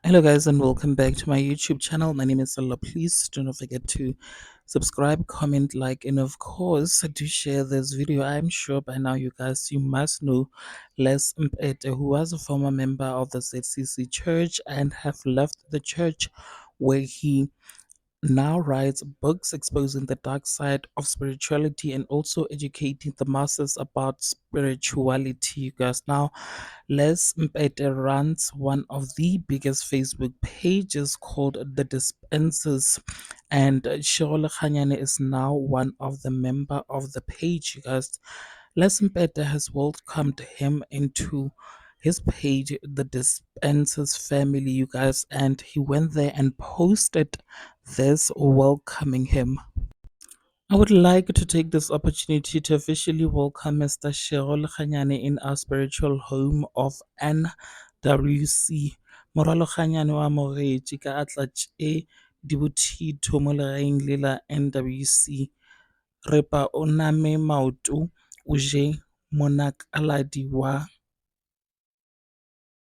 Hello, guys, and welcome back to my YouTube channel. My name is Salah. Please do not forget to subscribe, comment, like, and of course, do share this video. I'm sure by now, you must know Les Mpete, who was a former member of the ZCC Church and have left the church where he now writes books exposing the dark side of spirituality and also educating the masses about spirituality. You guys, now Les Mpete runs one of the biggest Facebook pages called The Dispensers, and Shirole Khanyane is now one of the member of the page. You guys, Les Mpete has welcomed him into his page, The Dispensers family, you guys, and he went there and posted this welcoming him. I would like to take this opportunity to officially welcome Mr. Cheryl Khanyane in our spiritual home of NWC. Moralo Khanyane wa moretši ka atla tše di bothitho mo legaeng le la NWC. Repa o name maoto o je monakaladi wa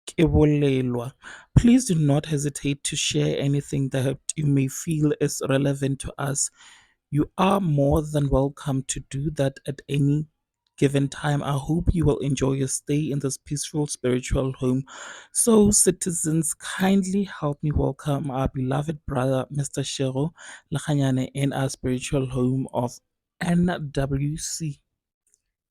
kebolelwa. Please do not hesitate to share anything that you may feel is relevant to us. You are more than welcome to do that at any given time. I hope you will enjoy your stay in this peaceful spiritual home. So, citizens, kindly help me welcome our beloved brother, Mr. Shero Lachanyane, in our spiritual home of NWC.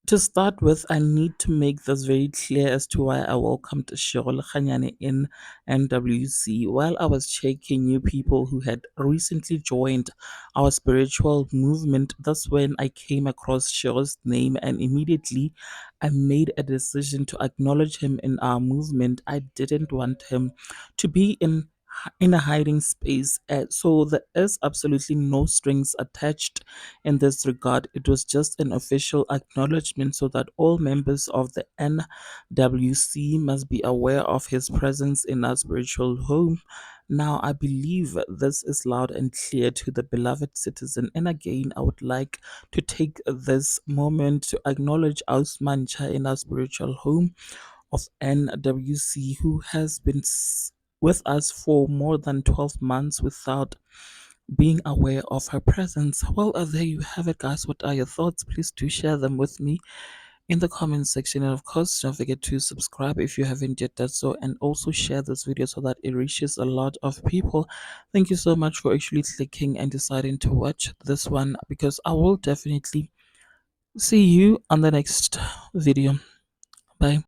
To start with, I need to make this very clear as to why I welcomed Shirole Khanyane in NWC. While I was checking new people who had recently joined our spiritual movement, that's when I came across Shiro's name, and immediately I made a decision to acknowledge him in our movement. I didn't want him to be in a hiding space. So there is absolutely no strings attached in this regard. It was just an official acknowledgement so that all members of the NWC must be aware of his presence in our spiritual home. Now, I believe this is loud and clear to the beloved citizen. And again, I would like to take this moment to acknowledge Ausman Cha in our spiritual home of NWC, who has been with us for more than 12 months without being aware of her presence. Well, there you have it, guys. What are your thoughts? Please do share them with me in the comment section. And of course, don't forget to subscribe if you haven't yet done so, and also share this video so that it reaches a lot of people. Thank you so much for actually clicking and deciding to watch this one, because I will definitely see you on the next video. Bye.